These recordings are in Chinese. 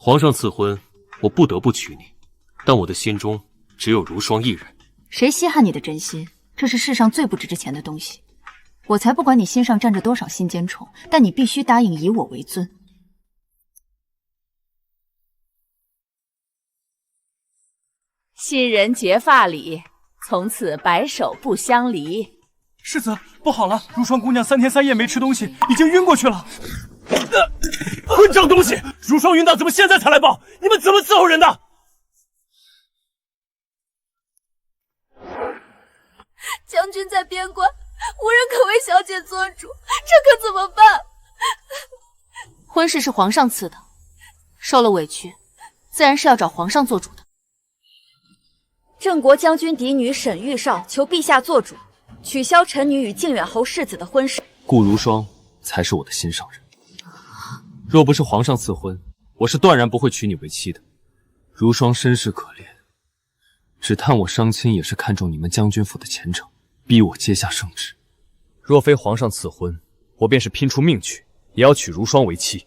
皇上赐婚，我不得不娶你，但我的心中只有如霜一人。谁稀罕你的真心？这是世上最不值钱的东西。我才不管你心上站着多少心尖虫，但你必须答应以我为尊。新人结发礼，从此白首不相离。世子，不好了！如霜姑娘3天3夜没吃东西，已经晕过去了。混账东西！如霜晕倒，怎么现在才来报？你们怎么伺候人的？将军在边关，无人可为小姐做主，这可怎么办？婚事是皇上赐的，受了委屈，自然是要找皇上做主的。郑国将军嫡女沈玉少求陛下做主，取消臣女与靖远侯世子的婚事。顾如霜才是我的心上人。若不是皇上赐婚，我是断然不会娶你为妻的。如霜身世可怜，只叹我伤亲也是看中你们将军府的前程，逼我接下圣旨。若非皇上赐婚，我便是拼出命去，也要娶如霜为妻。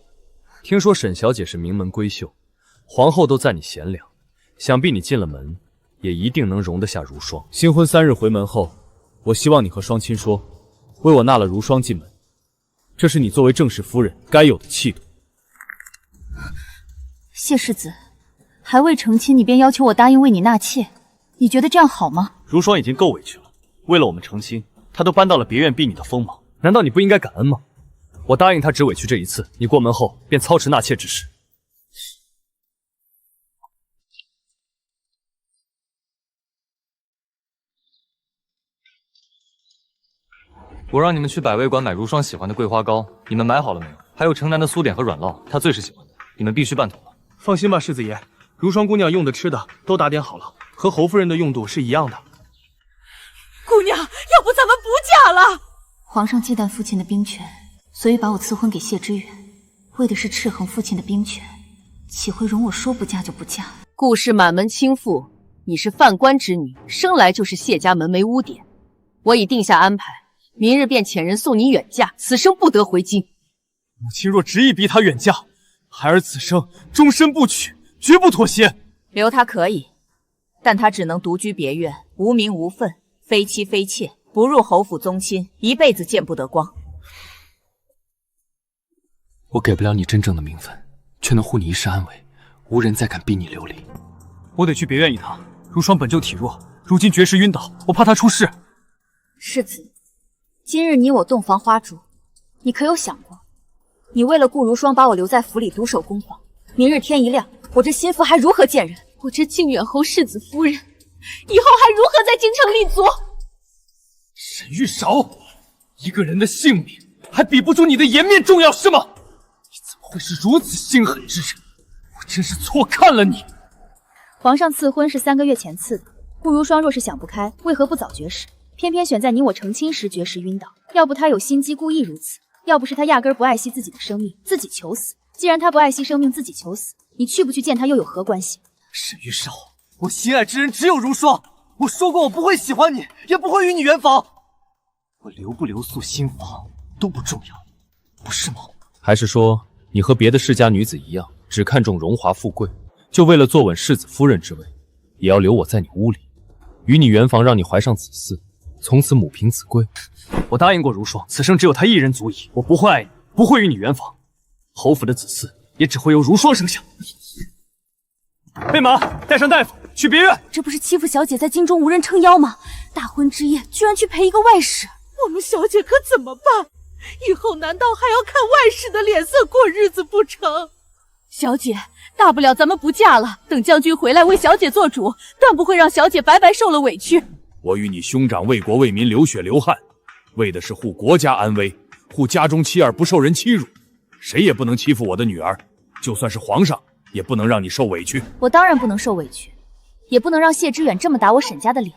听说沈小姐是名门闺秀，皇后都赞你贤良，想必你进了门，也一定能容得下如霜。新婚3日回门后，我希望你和双亲说，为我纳了如霜进门，这是你作为正室夫人该有的气度。谢世子，还未成亲，你便要求我答应为你纳妾，你觉得这样好吗？如霜已经够委屈了，为了我们成亲，她都搬到了别院避你的锋芒，难道你不应该感恩吗？我答应她只委屈这一次，你过门后便操持纳妾之事。我让你们去百味馆买如霜喜欢的桂花糕，你们买好了没有？还有城南的酥点和软酪，她最是喜欢的，你们必须办妥了。放心吧，世子爷，如霜姑娘用的吃的都打点好了，和侯夫人的用度是一样的。姑娘，要不咱们不嫁了？皇上忌惮父亲的兵权，所以把我赐婚给谢知远，为的是斥衡父亲的兵权，岂会容我说不嫁就不嫁？顾氏满门倾覆，你是宦官之女，生来就是谢家门楣污点。我已定下安排，明日便遣人送你远嫁，此生不得回京。母亲若执意逼她远嫁，孩儿此生终身不娶，绝不妥协。留她可以，但她只能独居别院，无名无分，非妻非妾，不入侯府宗亲，一辈子见不得光。我给不了你真正的名分，却能护你一世安危，无人再敢逼你流离。我得去别院一趟，如霜本就体弱，如今绝食晕倒，我怕她出事。世子，今日你我洞房花烛，你可有想过，你为了顾如霜把我留在府里独守宫房，明日天一亮，我这心腹还如何见人？我这靖远侯世子夫人，以后还如何在京城立足？沈玉少，一个人的性命还比不住你的颜面重要是吗？你怎么会是如此心狠之人？我真是错看了你。皇上赐婚是3个月前赐的，顾如霜若是想不开，为何不早绝食？偏偏选在你我成亲时绝食晕倒，要不他有心机故意如此，要不是他压根儿不爱惜自己的生命，自己求死。既然他不爱惜生命，自己求死，你去不去见他又有何关系？沈玉少，我心爱之人只有如霜，我说过我不会喜欢你，也不会与你圆房。我留不留宿新房都不重要，不是吗？还是说你和别的世家女子一样，只看重荣华富贵，就为了坐稳世子夫人之位，也要留我在你屋里，与你圆房，让你怀上子嗣，从此母凭子贵。我答应过如霜，此生只有她一人足矣。我不会爱你，不会与你圆房，侯府的子嗣也只会由如霜生下。备马，带上大夫去别院。这不是欺负小姐在京中无人撑腰吗？大婚之夜居然去陪一个外室，我们小姐可怎么办？以后难道还要看外室的脸色过日子不成？小姐，大不了咱们不嫁了，等将军回来为小姐做主，断不会让小姐白白受了委屈。我与你兄长为国为民流血流汗，为的是护国家安危，护家中妻儿不受人欺辱。谁也不能欺负我的女儿，就算是皇上，也不能让你受委屈。我当然不能受委屈，也不能让谢知远这么打我沈家的脸。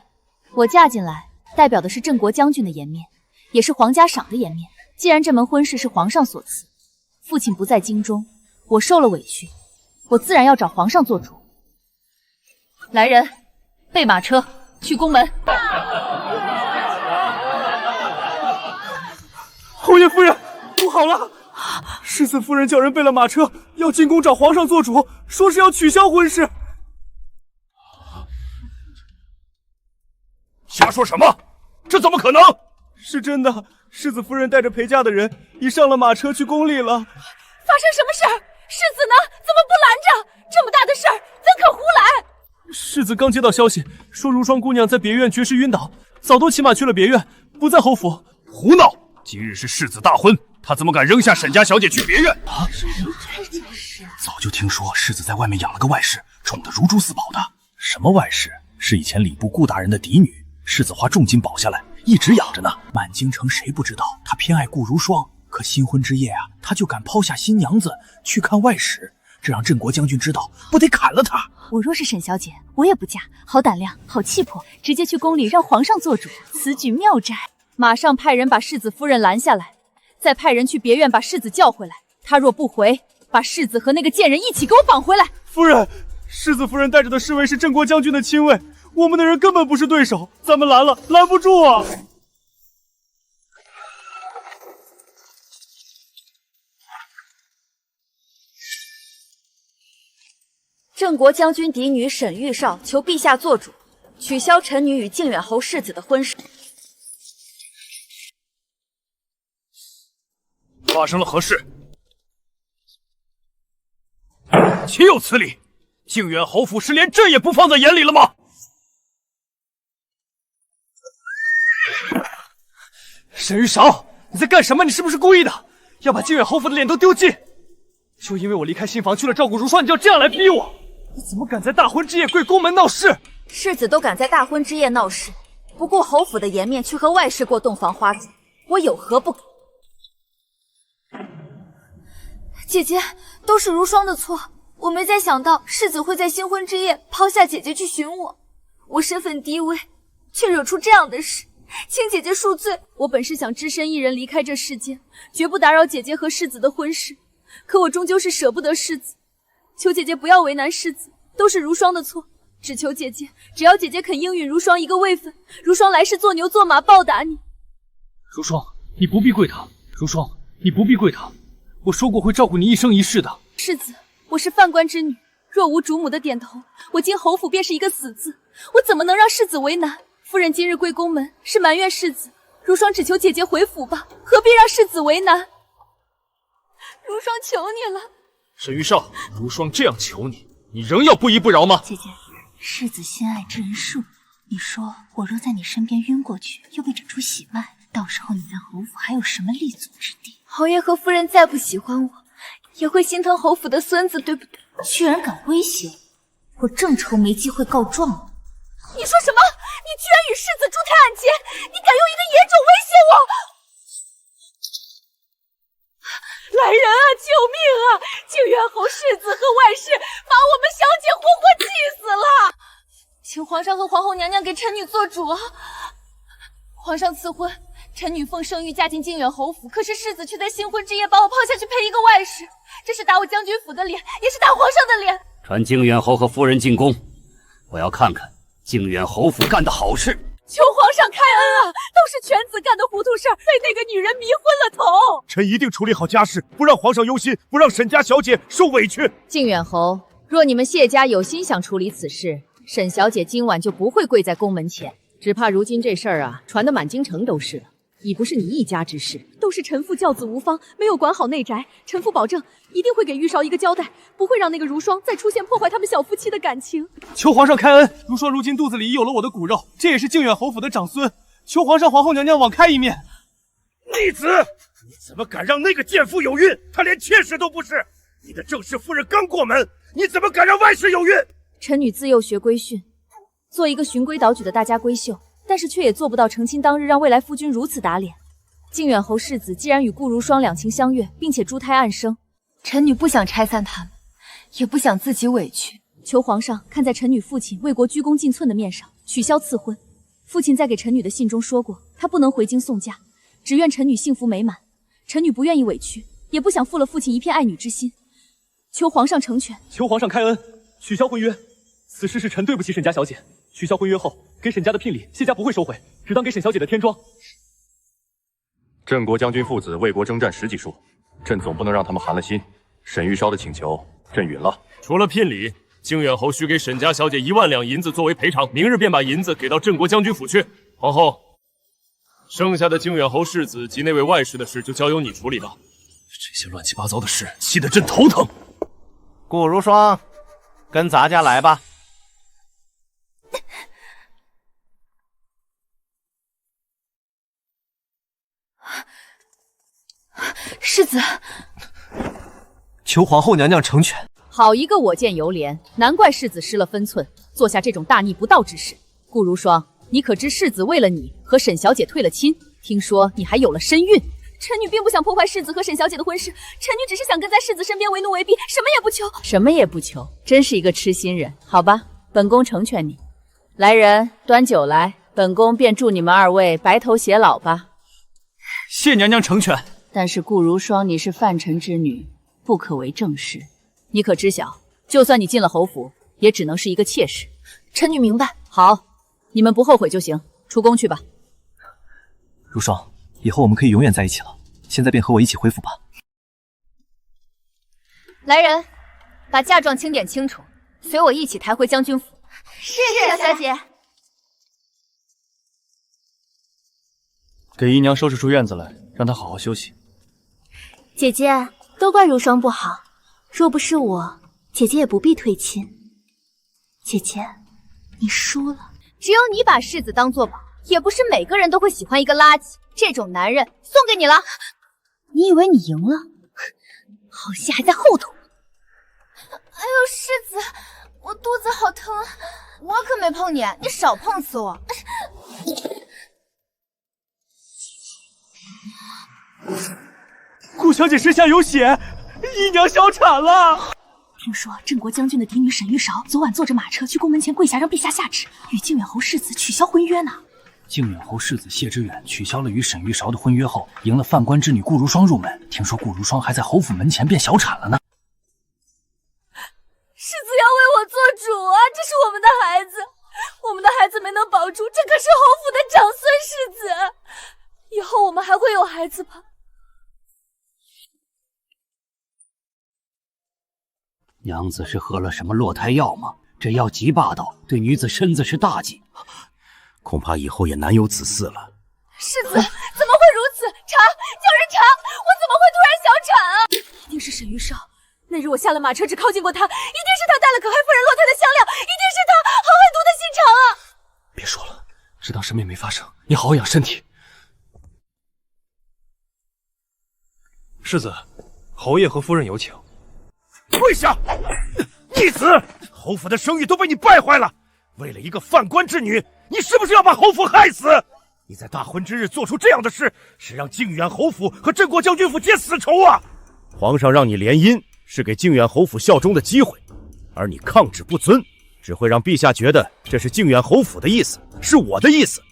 我嫁进来，代表的是郑国将军的颜面，也是皇家赏的颜面。既然这门婚事是皇上所赐，父亲不在京中，我受了委屈，我自然要找皇上做主。来人，备马车，去宫门。侯爷夫人，不好了！世子夫人叫人备了马车，要进宫找皇上做主，说是要取消婚事。瞎说什么？这怎么可能？是真的，世子夫人带着陪嫁的人已上了马车去宫里了。发生什么事儿？世子呢？怎么不拦着？这么大的事儿，怎可胡来？世子刚接到消息，说如霜姑娘在别院绝食晕倒，早都骑马去了别院，不在侯府。胡闹！今日是世子大婚，他怎么敢扔下沈家小姐去别院？啊！早就听说世子在外面养了个外室，宠得如珠似宝的。什么外室？是以前礼部顾大人的嫡女，世子花重金保下来，一直养着呢。满京城谁不知道他偏爱顾如霜？可新婚之夜啊，他就敢抛下新娘子去看外室，这让镇国将军知道，不得砍了他！我若是沈小姐，我也不嫁，好胆量，好气魄，直接去宫里让皇上做主，此举妙哉！马上派人把世子夫人拦下来，再派人去别院把世子叫回来。他若不回，把世子和那个贱人一起给我绑回来。夫人，世子夫人带着的侍卫是镇国将军的亲卫，我们的人根本不是对手，咱们拦了，拦不住啊！镇国将军嫡女沈玉少求陛下做主，取消臣女与靖远侯世子的婚事。发生了何事？岂有此理！靖远侯府是连朕也不放在眼里了吗？沈玉少，你在干什么？你是不是故意的？要把靖远侯府的脸都丢尽？就因为我离开新房去了照顾如霜，你就要这样来逼我？你怎么敢在大婚之夜跪宫门闹事？世子都敢在大婚之夜闹事，不顾侯府的颜面去和外室过洞房花烛，我有何不敢？姐姐，都是如霜的错，我没再想到世子会在新婚之夜抛下姐姐去寻我，我身份低微，却惹出这样的事，请姐姐恕罪。我本是想只身一人离开这世间，绝不打扰姐姐和世子的婚事，可我终究是舍不得世子，求姐姐不要为难世子，都是如霜的错，只求姐姐，只要姐姐肯应允如霜一个位分，如霜来世做牛做马报答你。如霜，你不必跪堂。如霜，你不必跪堂。我说过会照顾你一生一世的。世子，我是犯官之女，若无主母的点头，我进侯府便是一个死字，我怎么能让世子为难？夫人今日归宫门，是埋怨世子，如霜只求姐姐回府吧，何必让世子为难？如霜求你了。沈玉少，如霜这样求你，你仍要不依不饶吗？姐姐，世子心爱之人是我，你说我若在你身边晕过去，又被整出血脉，到时候你在侯府还有什么立足之地？侯爷和夫人再不喜欢我，也会心疼侯府的孙子，对不对？居然敢威胁我，我正愁没机会告状呢。你说什么？你居然与世子珠胎暗结，你敢用一个野种威胁我？来人啊！救命啊！靖远侯世子和外室把我们小姐活活气死了，请皇上和皇后娘娘给臣女做主啊！皇上赐婚，臣女奉圣谕嫁进靖远侯府，可是世子却在新婚之夜把我抛下去陪一个外室，这是打我将军府的脸，也是打皇上的脸。传靖远侯和夫人进宫，我要看看靖远侯府干的好事。求皇上开恩啊！都是犬子干的糊涂事儿，被那个女人迷昏了头。臣一定处理好家事，不让皇上忧心，不让沈家小姐受委屈。靖远侯，若你们谢家有心想处理此事，沈小姐今晚就不会跪在宫门前。只怕如今这事儿啊，传得满京城都是了，已不是你一家之事。都是臣妇教子无方，没有管好内宅，臣妇保证一定会给玉韶一个交代，不会让那个如霜再出现破坏他们小夫妻的感情。求皇上开恩，如霜如今肚子里已有了我的骨肉，这也是靖远侯府的长孙，求皇上皇后娘娘网开一面。逆子，你怎么敢让那个贱妇有孕？她连妾室都不是。你的正室夫人刚过门，你怎么敢让外室有孕？臣女自幼学规训，做一个循规蹈矩的大家闺秀，但是却也做不到成亲当日让未来夫君如此打脸。靖远侯世子既然与顾如霜两情相悦，并且珠胎暗生，臣女不想拆散他们，也不想自己委屈，求皇上看在臣女父亲为国鞠躬尽寸的面上，取消赐婚。父亲在给臣女的信中说过，他不能回京送嫁，只愿臣女幸福美满。臣女不愿意委屈，也不想负了父亲一片爱女之心，求皇上成全。求皇上开恩，取消婚约。此事是臣对不起沈家小姐，取消婚约后，给沈家的聘礼，谢家不会收回，只当给沈小姐的添妆。镇国将军父子为国征战10几数，朕总不能让他们寒了心。沈玉烧的请求，朕允了。除了聘礼，靖远侯需给沈家小姐1万两银子作为赔偿，明日便把银子给到镇国将军府去。皇后，剩下的靖远侯世子及那位外室的事就交由你处理吧。这些乱七八糟的事，气得朕头疼。顾如霜，跟咱家来吧。世子，求皇后娘娘成全。好一个我见犹怜，难怪世子失了分寸，做下这种大逆不道之事。顾如霜，你可知世子为了你和沈小姐退了亲？听说你还有了身孕。臣女并不想破坏世子和沈小姐的婚事，臣女只是想跟在世子身边为奴为婢，什么也不求。什么也不求，真是一个痴心人。好吧，本宫成全你。来人，端酒来，本宫便祝你们2位白头偕老吧。谢娘娘成全。但是顾如霜，你是范臣之女，不可为正室。你可知晓，就算你进了侯府，也只能是一个妾室。臣女明白。好，你们不后悔就行，出宫去吧。如霜，以后我们可以永远在一起了。现在便和我一起回府吧。来人，把嫁妆清点清楚，随我一起抬回将军府。是小姐。给姨娘收拾出院子来，让她好好休息。姐姐，都怪如霜不好，若不是我，姐姐也不必退亲。姐姐，你输了。只有你把世子当作宝，也不是每个人都会喜欢一个垃圾。这种男人送给你了。你以为你赢了？好戏还在后头。哎呦，世子，我肚子好疼，我可没碰你，你少碰死我。顾小姐身下有血，姨娘小产了。听说镇国将军的嫡女沈玉韶昨晚坐着马车去宫门前跪下，让陛下下旨，与靖远侯世子取消婚约呢。靖远侯世子谢知远取消了与沈玉韶的婚约后，迎了宦官之女顾如霜入门。听说顾如霜还在侯府门前便小产了呢。世子要为我做主啊！这是我们的孩子，我们的孩子没能保住，这可是侯府的长孙世子。以后我们还会有孩子吧？娘子是喝了什么落胎药吗？这药极霸道，对女子身子是大忌。恐怕以后也难有子嗣了。世子怎么会如此？查，叫人查！我怎么会突然小产啊？一定是沈玉韶。那日我下了马车，只靠近过他，一定是他带了可汗夫人落胎的香料，一定是他好狠毒的心肠啊！别说了，只当什么也没发生。你好好养身体。世子，侯爷和夫人有请。跪下！逆子！侯府的声誉都被你败坏了。为了一个宦官之女，你是不是要把侯府害死？你在大婚之日做出这样的事，是让靖远侯府和镇国将军府结死仇啊！皇上让你联姻，是给靖远侯府效忠的机会，而你抗旨不遵，只会让陛下觉得这是靖远侯府的意思，是我的意思。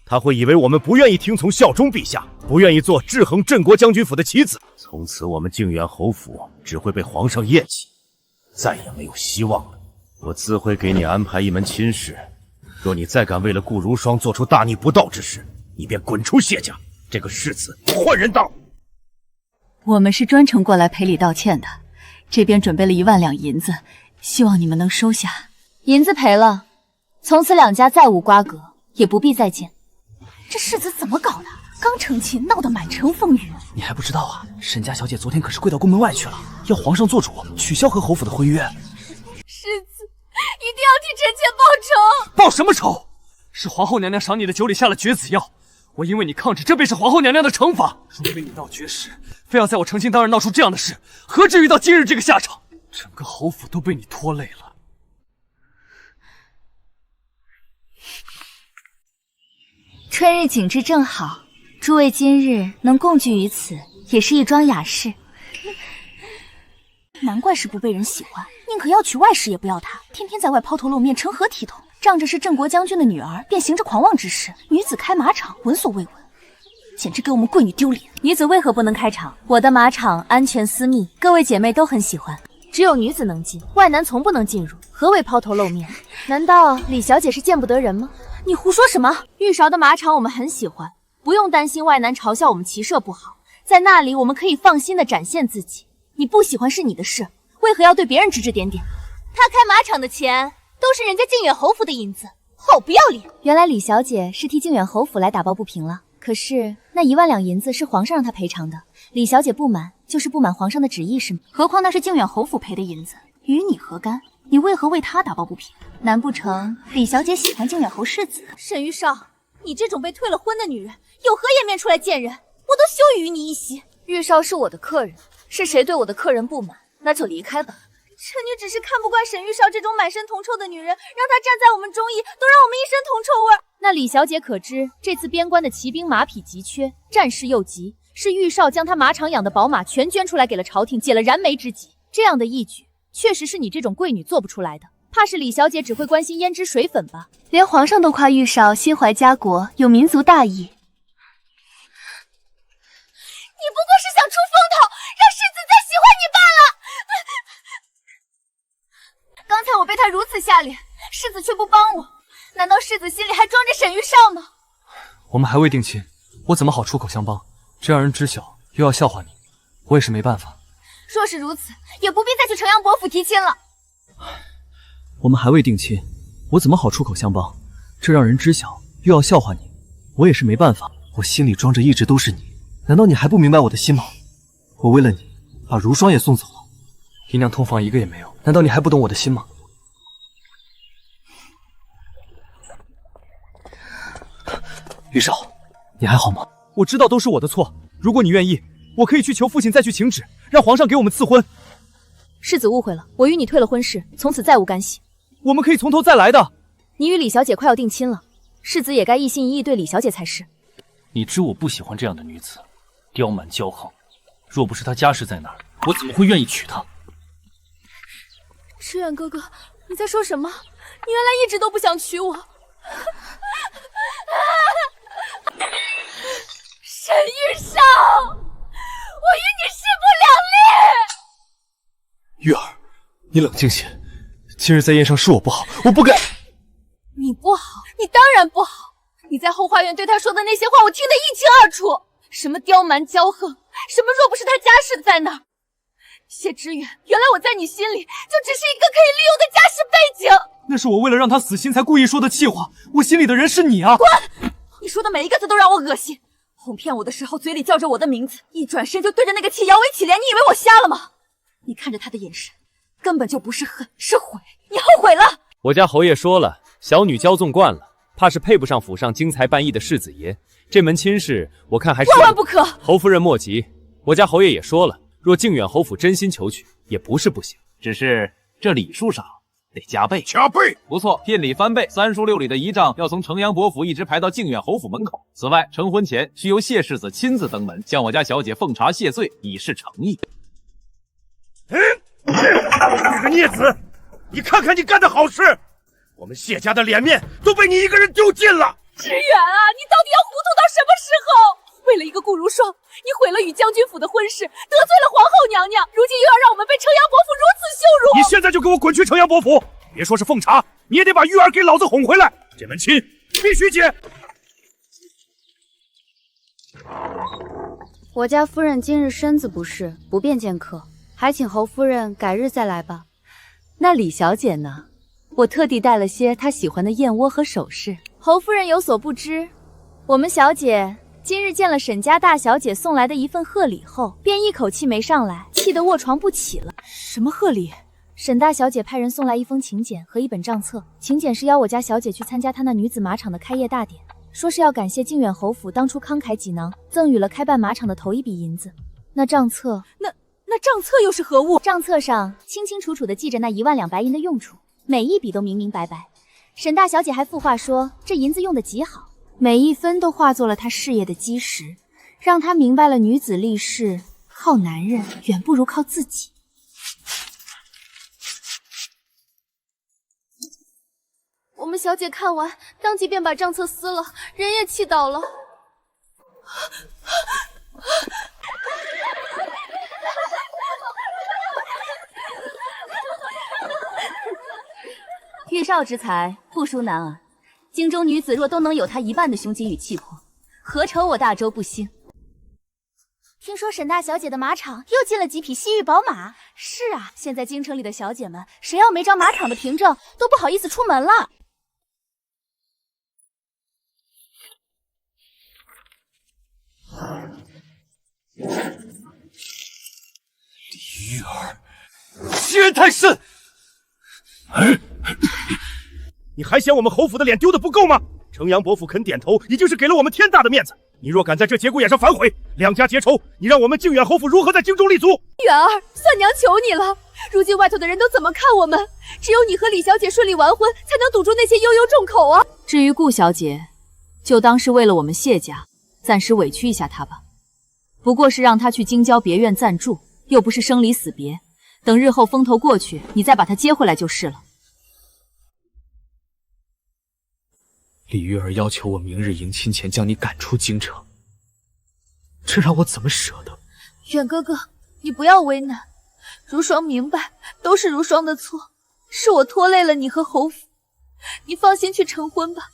他会以为我们不愿意听从效忠陛下，不愿意做制衡镇国将军府的棋子。从此我们靖远侯府只会被皇上厌弃，再也没有希望了。我自会给你安排一门亲事，若你再敢为了顾如霜做出大逆不道之事，你便滚出谢家，这个世子换人当。我们是专程过来赔礼道歉的，这边准备了1万两银子，希望你们能收下。银子赔了，从此2家再无瓜葛，也不必再见。这世子怎么搞的？刚成亲，闹得满城风雨。你还不知道啊？沈家小姐昨天可是跪到宫门外去了，要皇上做主，取消和侯府的婚约。世子一定要替臣妾报仇！报什么仇？是皇后娘娘赏你的酒里下了绝子药，我因为你抗旨，这便是皇后娘娘的惩罚。若非你闹绝食，非要在我成亲当日闹出这样的事，何至于到今日这个下场？整个侯府都被你拖累了。春日景致正好，诸位今日能共聚于此，也是一桩雅事。难怪是不被人喜欢，宁可要娶外室也不要她，天天在外抛头露面，成何体统？仗着是镇国将军的女儿，便行着狂妄之事，女子开马场，闻所未闻，简直给我们贵女丢脸。女子为何不能开场？我的马场安全私密，各位姐妹都很喜欢，只有女子能进，外男从不能进入。何为抛头露面？难道李小姐是见不得人吗？你胡说什么？玉韶的马场我们很喜欢，不用担心外男嘲笑我们骑射不好。在那里我们可以放心的展现自己。你不喜欢是你的事，为何要对别人指指点点？他开马场的钱都是人家靖远侯府的银子，好不要脸！原来李小姐是替靖远侯府来打抱不平了。可是那1万两银子是皇上让她赔偿的，李小姐不满就是不满皇上的旨意是吗？何况那是靖远侯府赔的银子，与你何干？你为何为他打抱不平？难不成李小姐喜欢靖远侯世子？沈玉少，你这种被退了婚的女人，有何颜面出来见人？我都羞于与你一席。玉少是我的客人，是谁对我的客人不满，那就离开吧。臣女只是看不惯沈玉少这种满身铜臭的女人，让她站在我们中邑，都让我们一身铜臭味。那李小姐可知，这次边关的骑兵马匹急缺，战事又急，是玉少将他马场养的宝马全捐出来给了朝廷，解了燃眉之急。这样的义举，确实是你这种贵女做不出来的。怕是李小姐只会关心胭脂水粉吧？连皇上都夸玉少心怀家国，有民族大义。你不过是想出风头，让世子再喜欢你罢了。刚才我被他如此下脸，世子却不帮我，难道世子心里还装着沈玉少呢？我们还未定亲，我怎么好出口相帮？这让人知晓，又要笑话你，我也是没办法。若是如此，也不必再去城阳伯府提亲了。我们还未定亲，我怎么好出口相帮？这让人知晓，又要笑话你，我也是没办法。我心里装着一直都是你，难道你还不明白我的心吗？我为了你，把如霜也送走了，姨娘通房一个也没有，难道你还不懂我的心吗？玉少，你还好吗？我知道都是我的错，如果你愿意，我可以去求父亲再去请旨，让皇上给我们赐婚。世子误会了，我与你退了婚事，从此再无干系。我们可以从头再来的。你与李小姐快要定亲了，世子也该一心一意对李小姐才是。你知我不喜欢这样的女子，刁蛮骄横。若不是她家世在那儿，我怎么会愿意娶她？诗远哥哥，你在说什么？你原来一直都不想娶我。沈玉少，我与你势不两立。玉儿，你冷静些。今日在宴上是我不好，我不该。你不好，你当然不好。你在后花园对他说的那些话，我听得一清二楚。什么刁蛮骄横，什么若不是他家世在那儿。谢知远，原来我在你心里就只是一个可以利用的家世背景。那是我为了让他死心才故意说的气话，我心里的人是你啊！滚！你说的每一个字都让我恶心。哄骗我的时候嘴里叫着我的名字，一转身就对着那个气摇尾乞怜，你以为我瞎了吗？你看着他的眼神，根本就不是恨，是悔。你后悔了。我家侯爷说了，小女骄纵惯了，怕是配不上府上精才半溢的世子爷。这门亲事，我看还是万万不可。侯夫人莫急，我家侯爷也说了，若靖远侯府真心求娶，也不是不行，只是这礼数上得加倍。加倍，不错，聘礼翻倍，3书6礼的仪仗要从城阳伯府一直排到靖远侯府门口。此外，成婚前需由谢世子亲自登门，向我家小姐奉茶谢罪，以示诚意。这个孽子，你看看你干的好事，我们谢家的脸面都被你一个人丢尽了。知远啊，你到底要糊涂到什么时候？为了一个顾如霜，你毁了与将军府的婚事，得罪了皇后娘娘，如今又要让我们被城阳伯府如此羞辱。你现在就给我滚去城阳伯府！别说是奉茶，你也得把玉儿给老子哄回来。这门亲必须结。我家夫人今日身子不适，不便见客，还请侯夫人改日再来吧。那李小姐呢？我特地带了些她喜欢的燕窝和首饰。侯夫人有所不知，我们小姐今日见了沈家大小姐送来的一份贺礼后，便一口气没上来，气得卧床不起了。什么贺礼？沈大小姐派人送来一封请柬和一本账册，请柬是邀我家小姐去参加她那女子马场的开业大典，说是要感谢靖远侯府当初慷慨济囊，赠予了开办马场的头一笔银子。那账册，那账册又是何物？账册上清清楚楚地记着那1万两白银的用处，每一笔都明明白白。沈大小姐还附话说，这银子用得极好，每一分都化作了她事业的基石，让她明白了女子立世，靠男人远不如靠自己。我们小姐看完，当即便把账册撕了，人也气倒了。玉少之才，不输男儿。京中女子若都能有他一半的胸襟与气魄，何愁我大周不兴？听说沈大小姐的马场又进了几匹西域宝马。是啊，现在京城里的小姐们，谁要没张马场的凭证，都不好意思出门了。李玉儿，欺人太甚！你还嫌我们侯府的脸丢的不够吗？城阳伯府肯点头，已经是给了我们天大的面子。你若敢在这节骨眼上反悔，两家结仇，你让我们靖远侯府如何在京中立足？远儿，算娘求你了！如今外头的人都怎么看我们？只有你和李小姐顺利完婚，才能堵住那些悠悠众口啊！至于顾小姐，就当是为了我们谢家，暂时委屈一下她吧。不过是让她去京郊别院暂住，又不是生离死别。等日后风头过去，你再把她接回来就是了。李玉儿要求我明日迎亲前将你赶出京城，这让我怎么舍得？远哥哥，你不要为难，如霜明白，都是如霜的错，是我拖累了你和侯府。你放心去成婚吧，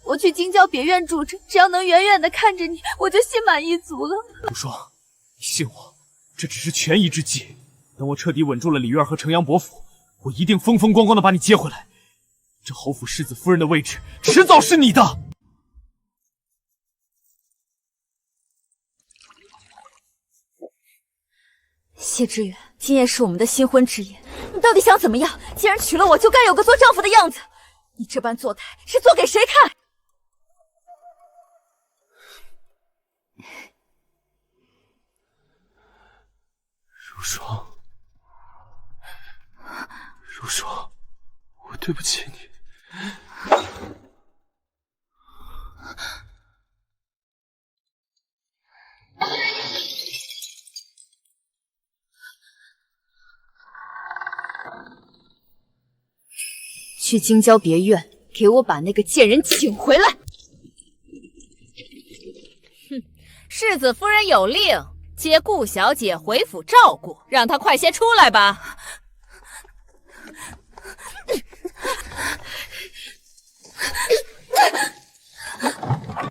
我去京郊别院住着，只要能远远的看着你，我就心满意足了。如霜，你信我，这只是权宜之计。等我彻底稳住了李玉儿和城阳伯府，我一定风风光光的把你接回来。这侯府世子夫人的位置，迟早是你的。谢知远，今夜是我们的新婚之夜，你到底想怎么样？既然娶了我，就该有个做丈夫的样子。你这般做态，是做给谁看？如霜，如霜，我对不起你。去京郊别院，给我把那个贱人请回来！哼，世子夫人有令，接顾小姐回府照顾，让她快些出来吧。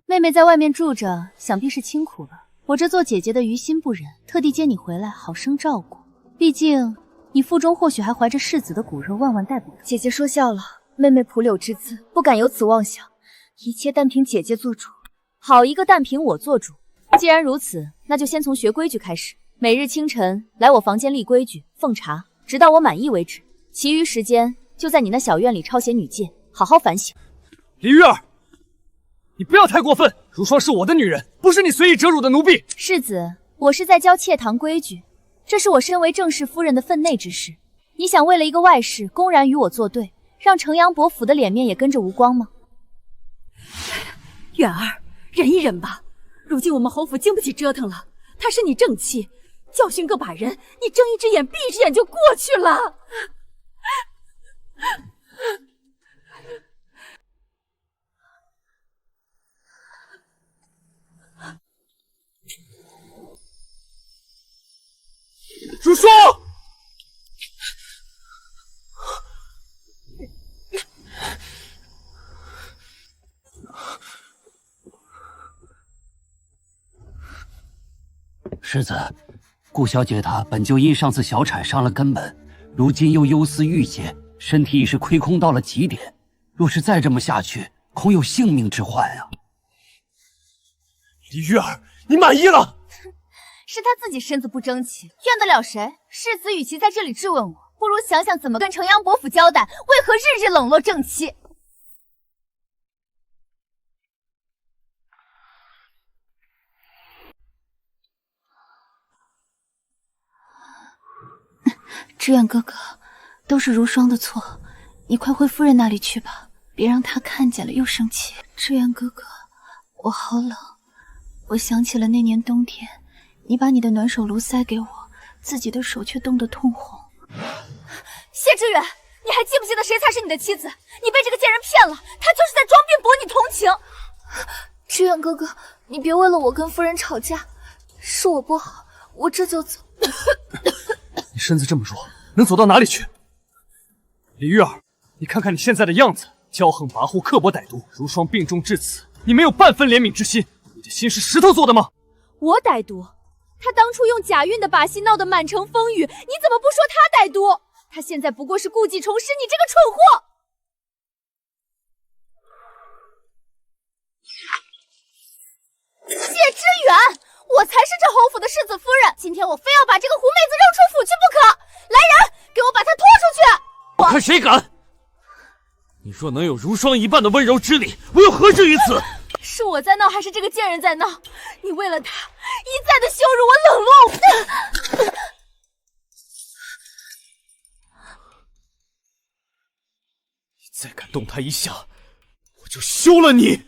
妹妹在外面住着，想必是清苦了。我这做姐姐的于心不忍，特地接你回来，好生照顾。毕竟你腹中或许还怀着世子的骨肉，万万带不走。姐姐说笑了，妹妹蒲柳之姿，不敢有此妄想，一切但凭姐姐做主。好一个但凭我做主！既然如此，那就先从学规矩开始。每日清晨来我房间立规矩，奉茶，直到我满意为止。其余时间就在你那小院里抄写女诫，好好反省。李玉儿，你不要太过分！如霜是我的女人，不是你随意折辱的奴婢。世子，我是在教妾堂规矩，这是我身为正室夫人的分内之事。你想为了一个外室公然与我作对，让城阳伯府的脸面也跟着无光吗？远儿，忍一忍吧。如今我们侯府经不起折腾了，她是你正妻，教训个把人，你睁一只眼闭一只眼就过去了。如霜，世子，顾小姐她本就因上次小产伤了根本，如今又忧思郁结，身体已是亏空到了极点。若是再这么下去，恐有性命之患啊！李玉儿，你满意了？是他自己身子不争气，怨得了谁？世子与其在这里质问我，不如想想怎么跟城阳伯府交代，为何日日冷落正妻？知远哥哥，都是如霜的错，你快回夫人那里去吧，别让她看见了又生气。知远哥哥，我好冷，我想起了那年冬天，你把你的暖手炉塞给我，自己的手却冻得通红。谢知远，你还记不记得谁才是你的妻子？你被这个贱人骗了，他就是在装病博你同情。知远哥哥，你别为了我跟夫人吵架，是我不好，我这就走。你身子这么弱，能走到哪里去？李玉儿，你看看你现在的样子，骄横跋扈，刻薄歹毒。如霜病重至此，你没有半分怜悯之心，你的心是石头做的吗？我歹毒？他当初用假孕的把戏闹得满城风雨，你怎么不说他歹毒？他现在不过是故技重施，你这个蠢货！谢知远，我才是这侯府的世子夫人，今天我非要把这个狐妹子扔出府去不可！来人，给我把她拖出去！我看谁敢！你若能有如霜一般的温柔之力，我又何至于此？是我在闹，还是这个贱人在闹？你为了他一再的羞辱我、冷落我。你再敢动他一下，我就休了你！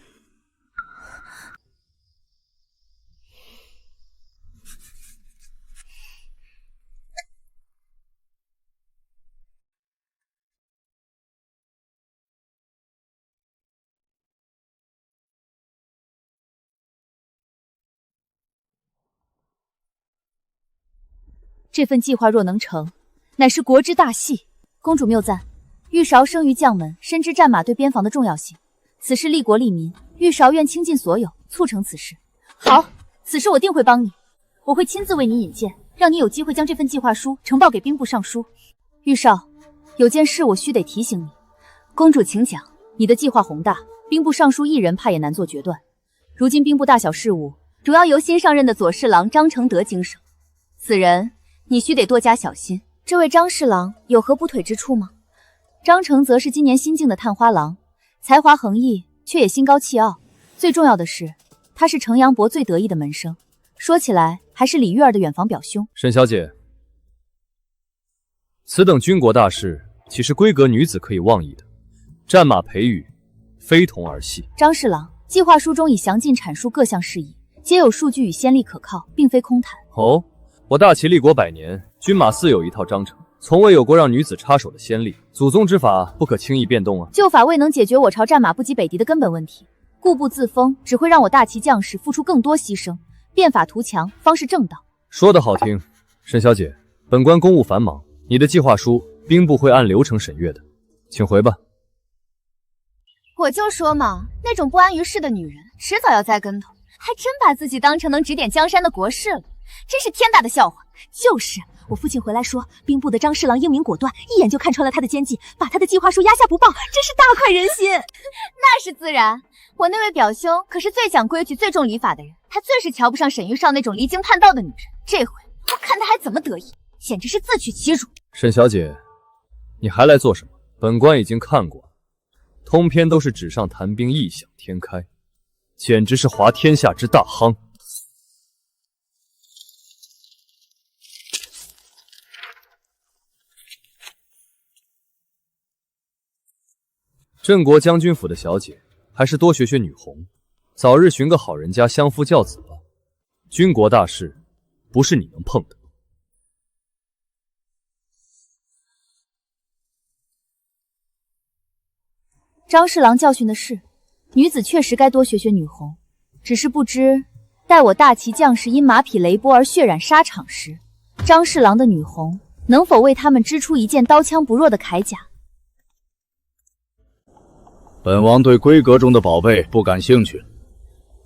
这份计划若能成，乃是国之大戏。公主谬赞，玉韶生于将门，深知战马对边防的重要性。此事利国利民，玉韶愿倾尽所有，促成此事。好，此事我定会帮你，我会亲自为你引荐，让你有机会将这份计划书呈报给兵部尚书。玉少，有件事我须得提醒你。公主请讲。你的计划宏大，兵部尚书一人怕也难做决断。如今兵部大小事务主要由新上任的左侍郎张承德经手，此人你须得多加小心。这位张侍郎有何补腿之处吗？张承则是今年新进的探花郎，才华横溢，却也心高气傲。最重要的是，他是程阳伯最得意的门生，说起来还是李玉儿的远房表兄。沈小姐，此等军国大事，岂是闺阁女子可以妄议的？战马培育，非同儿戏。张侍郎，计划书中已详尽阐述各项事宜，皆有数据与先例可靠，并非空谈。哦，我大齐立国100年，军马自有一套章程，从未有过让女子插手的先例。祖宗之法不可轻易变动啊！旧法未能解决我朝战马不及北敌的根本问题，固步自封只会让我大齐将士付出更多牺牲。变法图强方是正道。说得好听，沈小姐，本官公务繁忙，你的计划书兵部会按流程审阅的，请回吧。我就说嘛，那种不安于世的女人，迟早要栽跟头，还真把自己当成能指点江山的国士了，真是天大的笑话。就是，我父亲回来说，兵部的张侍郎英明果断，一眼就看穿了他的奸计，把他的计划书压下不报，真是大快人心。那是自然，我那位表兄可是最讲规矩、最重礼法的人，他最是瞧不上沈玉少那种离经叛道的女人。这回我看他还怎么得意，简直是自取其辱。沈小姐，你还来做什么？本官已经看过了，通篇都是纸上谈兵，异想天开，简直是滑天下之大夯。镇国将军府的小姐，还是多学学女红，早日寻个好人家相夫教子吧。军国大事，不是你能碰的。张侍郎教训的是，女子确实该多学学女红，只是不知，待我大齐将士因马匹雷波而血染沙场时，张侍郎的女红能否为他们织出一件刀枪不入的铠甲？本王对闺阁中的宝贝不感兴趣。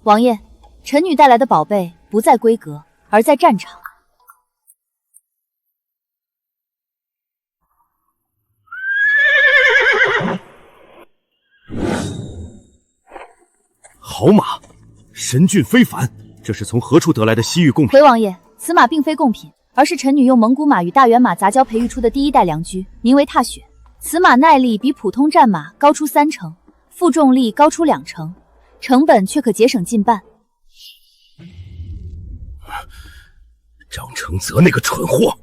王爷，臣女带来的宝贝不在闺阁，而在战场。好马，神骏非凡，这是从何处得来的西域贡品？回王爷，此马并非贡品，而是臣女用蒙古马与大元马杂交培育出的第一代良驹，名为踏雪。此马耐力比普通战马高出3成，负重力高出2成，成本却可节省近半。张承泽那个蠢货！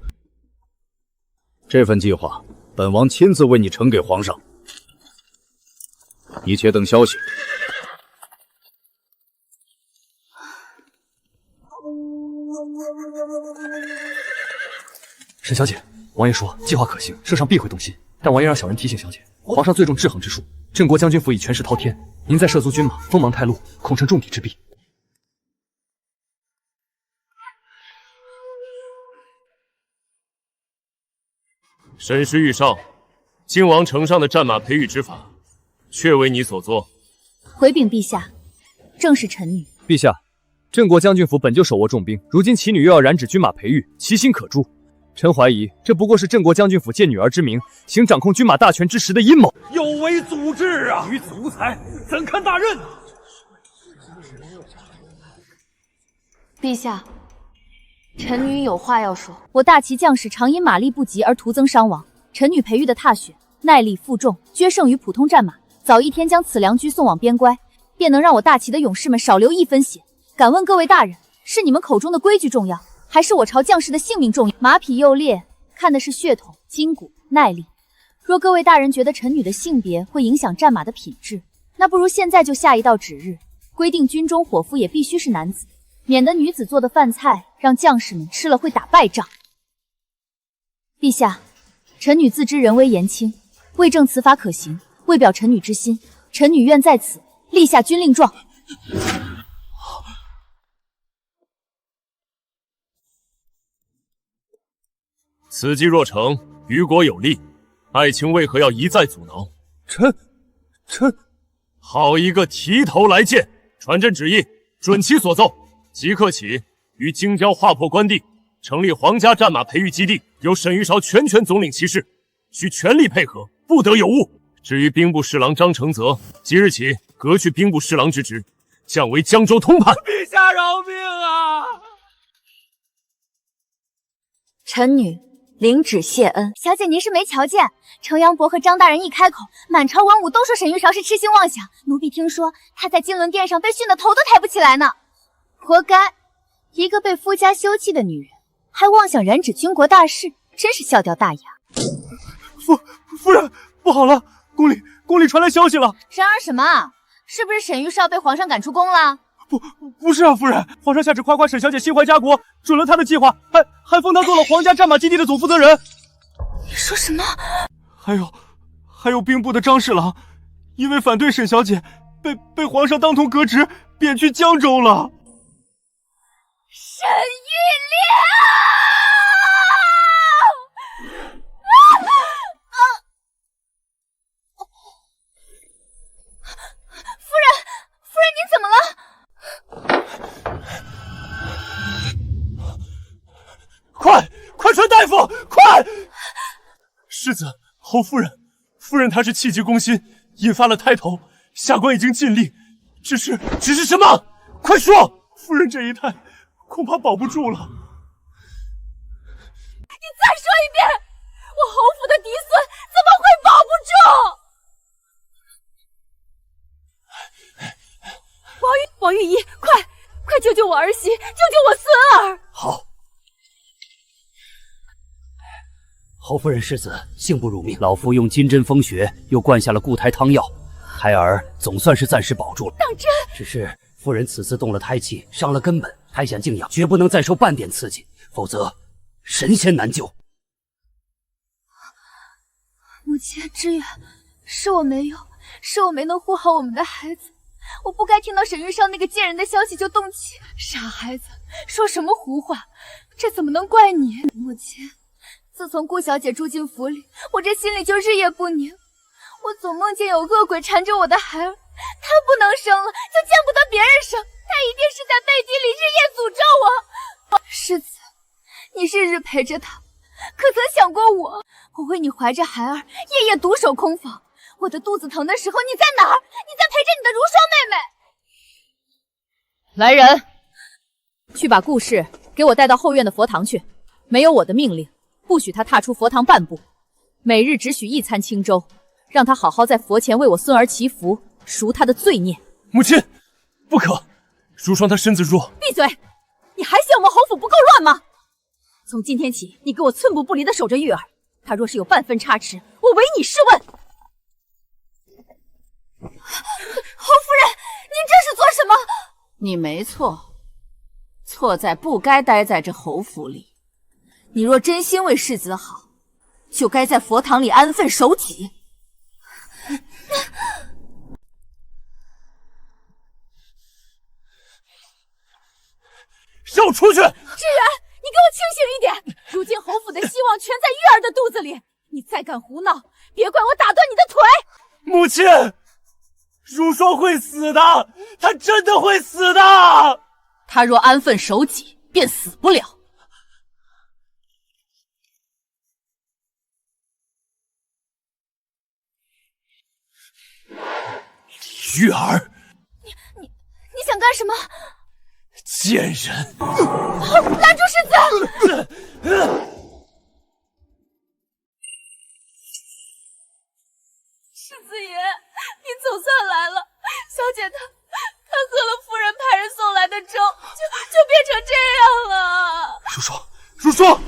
这份计划，本王亲自为你呈给皇上，你且等消息。沈小姐，王爷说计划可行，圣上必会动心。但王爷让小人提醒小姐，皇上最重制衡之术，镇国将军府已权势滔天，您再涉足军马，锋芒太露，恐成重敌之弊。沈师御上，靖王城上的战马培育之法，确为你所作。回禀陛下，正是臣女。陛下，郑国将军府本就手握重兵，如今其女又要染指军马培育，其心可诛。臣怀疑这不过是郑国将军府借女儿之名，行掌控军马大权之实的阴谋。有违祖制啊！女子无才，怎堪大任？陛下，臣女有话要说。我大齐将士常因马力不及而徒增伤亡，臣女培育的踏雪耐力负重，决胜于普通战马，早一天将此良驹送往边关，便能让我大齐的勇士们少流一分血。敢问各位大人，是你们口中的规矩重要，还是我朝将士的性命重要？马匹幼猎看的是血统、筋骨、耐力。若各位大人觉得臣女的性别会影响战马的品质，那不如现在就下一道旨日，规定军中伙夫也必须是男子，免得女子做的饭菜让将士们吃了会打败仗。陛下，臣女自知人微言轻，为证此法可行，为表臣女之心，臣女愿在此立下军令状。此计若成，于国有利，爱卿为何要一再阻挠？臣好一个提头来见！传朕旨意，准其所奏，即刻起于京郊划破关地，成立皇家战马培育基地，由沈玉韶全权总领其事，需全力配合，不得有误。至于兵部侍郎张承泽，即日起革去兵部侍郎之职，降为江州通判。陛下饶命啊！臣女领旨谢恩。小姐您是没瞧见，程阳伯和张大人一开口，满朝文武都说沈玉韶是痴心妄想。奴婢听说她在金轮殿上被训得头都抬不起来呢。活该，一个被夫家休弃的女人，还妄想染指军国大事，真是笑掉大牙。夫人，不好了，宫里传来消息了。然而什么？是不是沈玉韶被皇上赶出宫了？不是啊，夫人，皇上下旨夸夸沈小姐心怀家国，准了她的计划，还封她做了皇家战马基地的总负责人。你说什么？还有兵部的张侍郎，因为反对沈小姐，被皇上当头革职，贬去江州了。沈玉莲夫人您怎么了？快传大夫，快！世子，侯夫人她是气急攻心，引发了胎头，下官已经尽力，只是什么？快说！夫人这一胎恐怕保不住了。你再说一遍，我侯府的嫡孙怎么会保不住？王御医，快救救我儿媳，救救我孙儿！好。侯夫人世子，幸不辱命。老夫用金针封穴，又灌下了固胎汤药，胎儿总算是暂时保住了。当真？只是夫人此次动了胎气，伤了根本，胎想静养，绝不能再受半点刺激，否则神仙难救。母亲，知远，是我没用，是我没能护好我们的孩子，我不该听到沈玉韶那个贱人的消息就动气。傻孩子，说什么胡话？这怎么能怪你？母亲，自从顾小姐住进府里，我这心里就日夜不宁。我总梦见有恶鬼缠着我的孩儿，她不能生了，就见不得别人生，她一定是在背地里日夜诅咒我。世子，你日日陪着她，可曾想过我为你怀着孩儿，夜夜独守空房。我的肚子疼的时候，你在哪儿？你在陪着你的如霜妹妹。来人，去把顾氏给我带到后院的佛堂去，没有我的命令，不许他踏出佛堂半步，每日只许一餐清粥，让他好好在佛前为我孙儿祈福，赎他的罪孽。母亲，不可，如霜她身子弱。闭嘴！你还嫌我们侯府不够乱吗？从今天起，你给我寸步不离的守着玉儿，他若是有半分差池，我唯你是问。侯夫人，您这是做什么？你没错，错在不该待在这侯府里。你若真心为世子好，就该在佛堂里安分守己。让我出去！志远，你给我清醒一点！如今侯府的希望全在玉儿的肚子里，你再敢胡闹，别怪我打断你的腿！母亲，如霜会死的，她真的会死的！他若安分守己，便死不了。玉儿，你想干什么？贱人！拦住世子！世子爷，你总算来了。小姐她喝了夫人派人送来的粥，就变成这样了。如霜，如霜！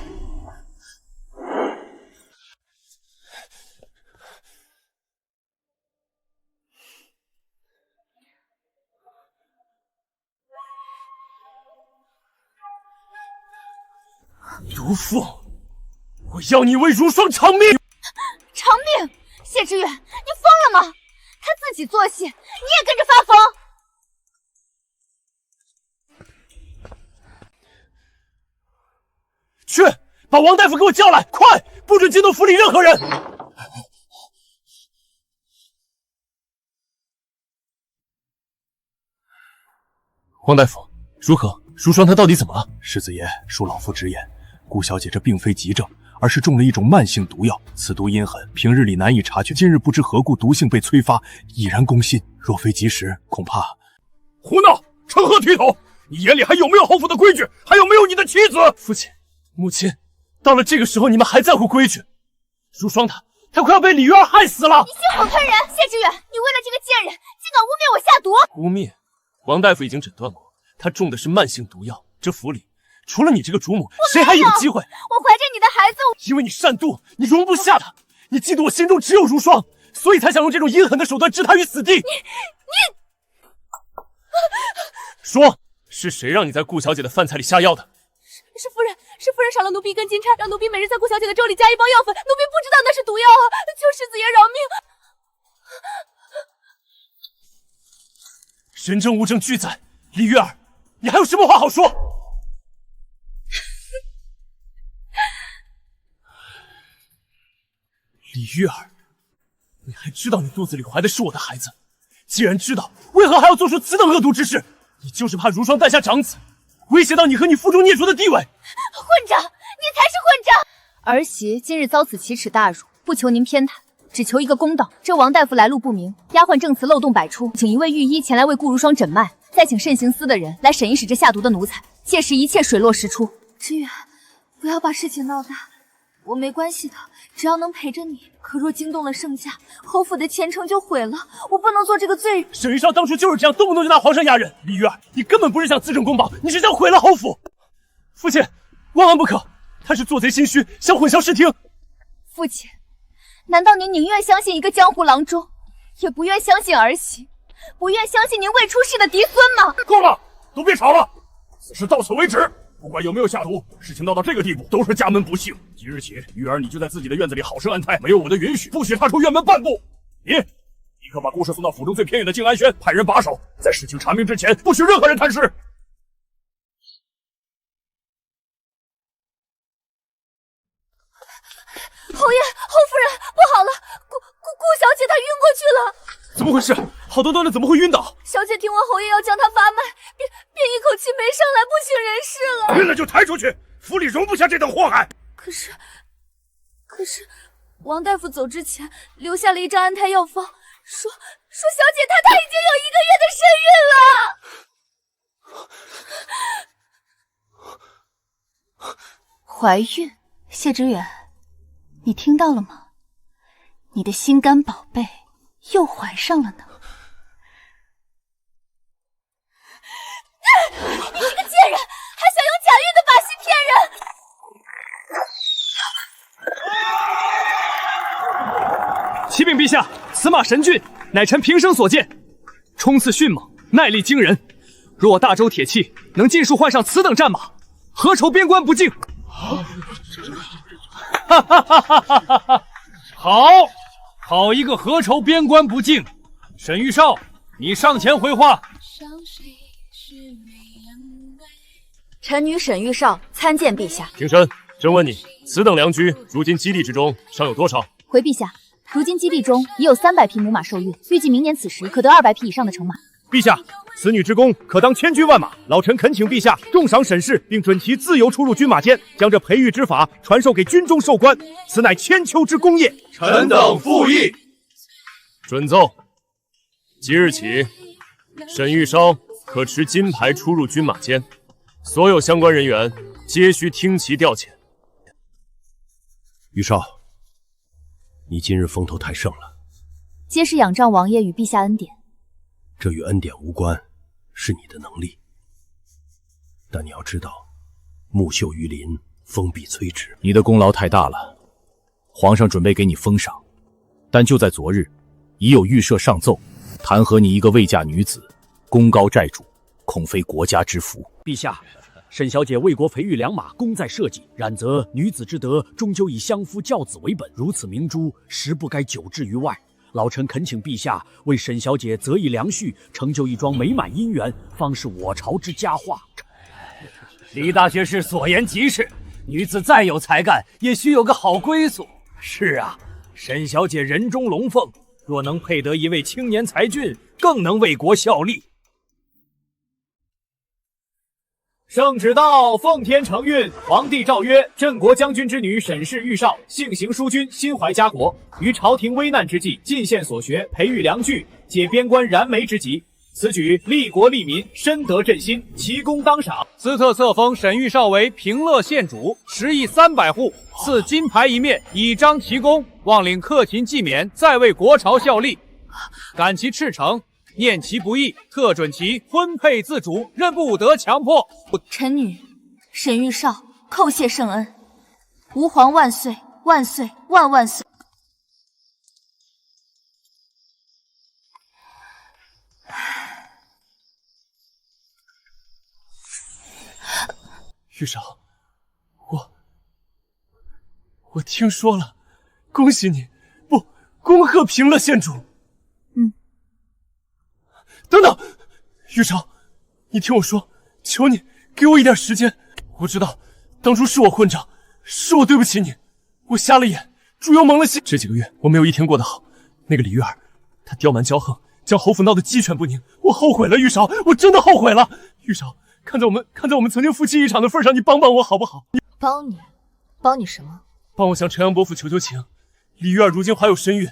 毒妇，我要你为如霜偿命！偿命！谢知远，你疯了吗？他自己做戏，你也跟着发疯？去，把王大夫给我叫来，快！不准惊动府里任何人！王大夫，如何？如霜她到底怎么了？世子爷，恕老夫直言，顾小姐这并非急症，而是中了一种慢性毒药，此毒阴狠，平日里难以察觉，今日不知何故毒性被催发，已然攻心。若非及时，恐怕……胡闹！成何体统？你眼里还有没有侯府的规矩？还有没有你的妻子？父亲、母亲，到了这个时候，你们还在乎规矩？如霜她快要被李玉儿害死了！你血口喷人！谢知远，你为了这个贱人，竟敢污蔑我下毒！污蔑？王大夫已经诊断过，她中的是慢性毒药。这府里除了你这个主母，谁还有机会？我怀着你的孩子，因为你善妒，你容不下她，你嫉妒我心中只有如霜，所以才想用这种阴狠的手段置她于死地。你说，是谁让你在顾小姐的饭菜里下药的？是夫人赏了奴婢一根金钗，让奴婢每日在顾小姐的粥里加一包药粉，奴婢不知道那是毒药啊，求世子爷饶命！人证物证俱在，李玉儿，你还有什么话好说？李玉儿，你还知道你肚子里怀的是我的孩子？既然知道，为何还要做出此等恶毒之事？你就是怕如霜诞下长子，威胁到你和你腹中孽畜的地位。混账！你才是混账！儿媳今日遭此奇耻大辱，不求您偏袒，只求一个公道。这王大夫来路不明，丫鬟证词漏洞百出，请一位御医前来为顾如霜诊脉，再请慎刑司的人来审一审这下毒的奴才，届时一切水落石出。知远，不要把事情闹大，我没关系的，只要能陪着你。可若惊动了圣驾，侯府的前程就毁了，我不能做这个罪人。沈玉少当初就是这样，动不动就拿皇上压人。李玉儿，你根本不是想自证公保，你是想毁了侯府。父亲，万万不可！他是做贼心虚，想混淆视听。父亲，难道您宁愿相信一个江湖郎中，也不愿相信儿媳，不愿相信您未出世的嫡孙吗？够了，都别吵了，此事到此为止。不管有没有下毒，事情闹到这个地步，都是家门不幸。即日起，玉儿你就在自己的院子里好生安胎，没有我的允许，不许踏出院门半步。你立刻把顾氏送到府中最偏远的静安轩，派人把守，在事情查明之前，不许任何人探视。侯爷，侯夫人，不好了，顾小姐她晕过去了。怎么回事？好端端的怎么会晕倒？小姐听闻侯爷要将她发卖，便一口气没上来，不省人事了。晕了就抬出去，府里容不下这等祸害。可是，王大夫走之前留下了一张安胎药方，说小姐她已经有1个月的身孕了。怀孕？谢知远，你听到了吗？你的心肝宝贝又怀上了呢。你这个贱人，还想用假孕的把戏骗人！启禀陛下，此马神骏，乃臣平生所见，冲刺迅猛，耐力惊人。若我大周铁器能尽数换上此等战马，何愁边关不境？哈哈哈哈哈哈！好一个何愁边关不境！沈玉少，你上前回话。臣女沈玉少参见陛下。平身，朕问你，此等良驹，如今基地之中尚有多少？回陛下，如今基地中已有300匹母马受孕，预计明年此时可得200匹以上的成马。陛下，此女之功可当千军万马，老臣恳请陛下重赏审视，并准其自由出入军马监，将这培育之法传授给军中授官，此乃千秋之功业。臣等附议。准奏。即日起，沈玉烧可持金牌出入军马监，所有相关人员皆需听其调遣。玉少，你今日风头太盛了，皆是仰仗王爷与陛下恩典。这与恩典无关，是你的能力。但你要知道，木秀于林，风必摧之。你的功劳太大了，皇上准备给你封赏，但就在昨日，已有御舍上奏，弹劾你一个未嫁女子，功高债主，恐非国家之福。陛下，沈小姐为国培育良马，功在社稷，然则女子之德，终究以相夫教子为本。如此明珠，实不该久置于外。老臣恳请陛下为沈小姐择一良婿，成就一桩美满姻缘，方是我朝之佳话。李大学士所言极是，女子再有才干，也需有个好归宿。是啊，沈小姐人中龙凤，若能配得一位青年才俊，更能为国效力。圣旨到，奉天承运，皇帝诏曰：镇国将军之女沈氏玉少，性行淑君，心怀家国，于朝廷危难之际，尽献所学，培育良具，解边关燃眉之急。此举利国利民，深得朕心，其功当赏。司特册封沈玉少为平乐县主，10亿300户，赐金牌一面，以彰其功。望领克勤纪勉，再为国朝效力。感其赤诚，念其不义，特准其婚配自主，任不得强迫。臣女沈玉少叩谢圣恩，吾皇万岁万岁万万岁！玉少，我听说了，恭喜你，不，恭贺平乐县主。等等，玉少，你听我说，求你给我一点时间。我知道当初是我混账，是我对不起你，我瞎了眼，猪油蒙了心。这几个月我没有一天过得好。那个李玉儿，她刁蛮骄横，将侯府闹得鸡犬不宁，我后悔了，玉少，我真的后悔了。玉少，看在我们曾经夫妻一场的份上，你帮帮我好不好？帮你什么？帮我向城阳伯府求情。李玉儿如今怀有身孕，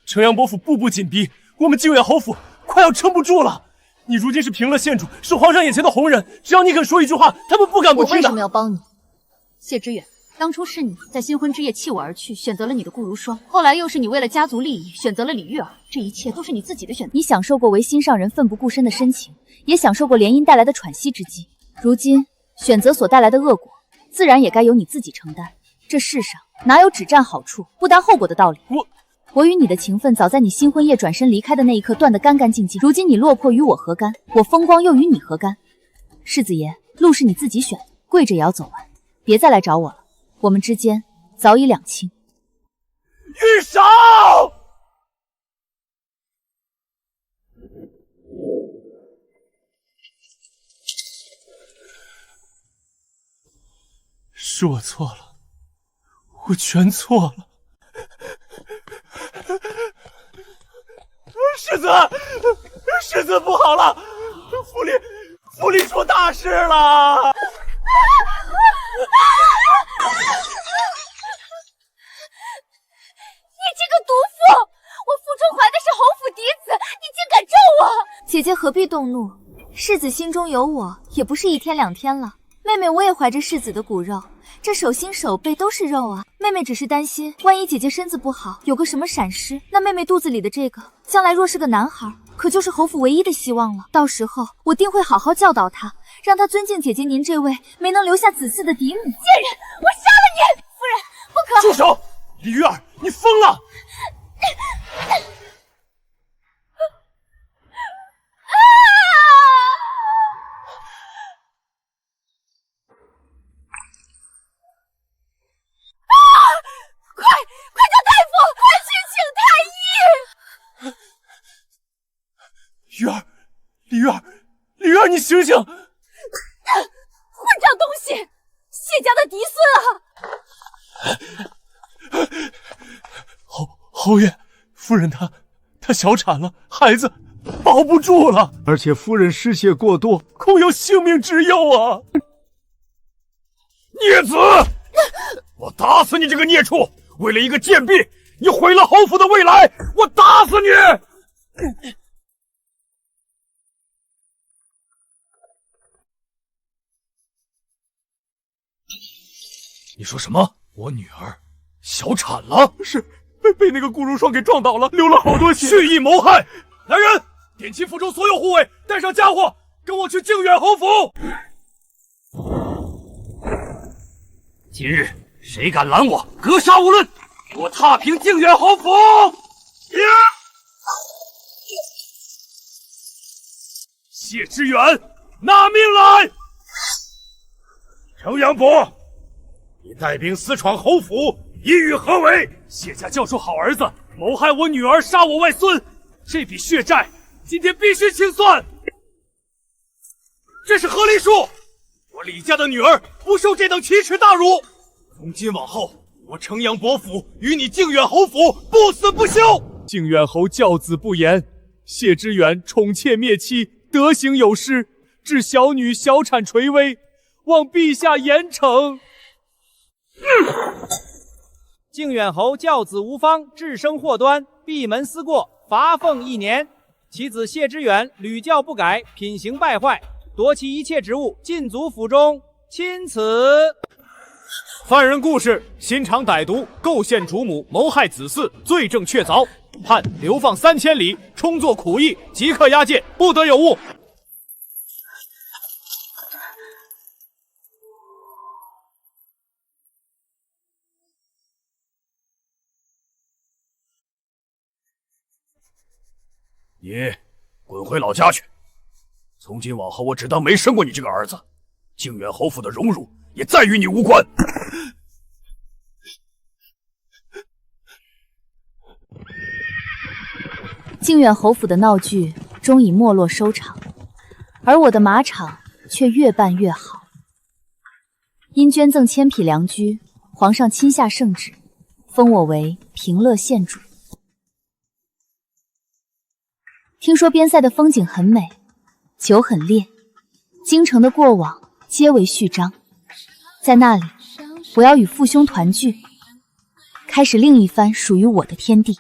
城阳伯府步步紧逼，我们靖远侯府快要撑不住了。你如今是平乐县主，是皇上眼前的红人，只要你肯说一句话，他们不敢不听的。我为什么要帮你？谢知远，当初是你在新婚之夜弃我而去，选择了你的顾如霜，后来又是你为了家族利益选择了李玉儿，这一切都是你自己的选择。你享受过为心上人奋不顾身的深情，也享受过联姻带来的喘息之机，如今选择所带来的恶果，自然也该由你自己承担。这世上哪有只占好处不担后果的道理？我与你的情分早在你新婚夜转身离开的那一刻断得干干净净，如今你落魄与我何干？我风光又与你何干？世子爷，路是你自己选，跪着也要走完，别再来找我了，我们之间早已两清。玉少，是我错了，我全错了。世子不好了，府里出大事了！你这个毒妇！我腹中怀的是侯府嫡子，你竟敢咒我！姐姐何必动怒？世子心中有我，也不是一天两天了。妹妹，我也怀着世子的骨肉，这手心手背都是肉啊。妹妹只是担心，万一姐姐身子不好，有个什么闪失，那妹妹肚子里的这个，将来若是个男孩，可就是侯府唯一的希望了。到时候我定会好好教导他，让他尊敬姐姐您这位没能留下子嗣的嫡女。贱人，我杀了你！夫人，不可！住手！李玉儿，你疯了！快叫大夫，快去请太医！玉儿，李玉儿，你醒醒！混账东西，谢家的嫡孙啊！侯爷，夫人她小产了，孩子，保保不住了，而且夫人失血过多，恐有性命之忧啊！孽子，我打死你这个孽畜！为了一个贱婢，你毁了侯府的未来，我打死你！你说什么？我女儿小产了？是被那个顾如霜给撞倒了，流了好多血。蓄意谋害！来人，点齐府中所有护卫，带上家伙，跟我去靖远侯府。今日谁敢拦我，格杀勿论！我踏平靖远侯府！谢知远，拿命来！程阳伯，你带兵私闯侯府，意欲何为？谢家教出好儿子，谋害我女儿，杀我外孙，这笔血债今天必须清算。这是何礼数？我李家的女儿不受这等奇耻大辱。从今往后，我程阳伯府与你靖远侯府不死不休。靖远侯教子不严，谢知远宠妾灭妻，德行有失，致小女小产垂危，望陛下严惩。靖远侯教子无方，致生祸端，闭门思过，罚俸1年。其子谢知远屡教不改，品行败坏，夺其一切职务，禁足府中，钦此。犯人故事心肠歹毒，构陷主母，谋害子嗣，罪证确凿，判流放3千里，充作苦役，即刻押解，不得有误。你滚回老家去！从今往后，我只当没生过你这个儿子。靖远侯府的荣辱也再与你无关。靖远侯府的闹剧终以没落收场，而我的马场却越办越好。因捐赠千匹良驹，皇上亲下圣旨，封我为平乐县主。听说边塞的风景很美，酒很烈，京城的过往皆为序章。在那里，我要与父兄团聚，开始另一番属于我的天地。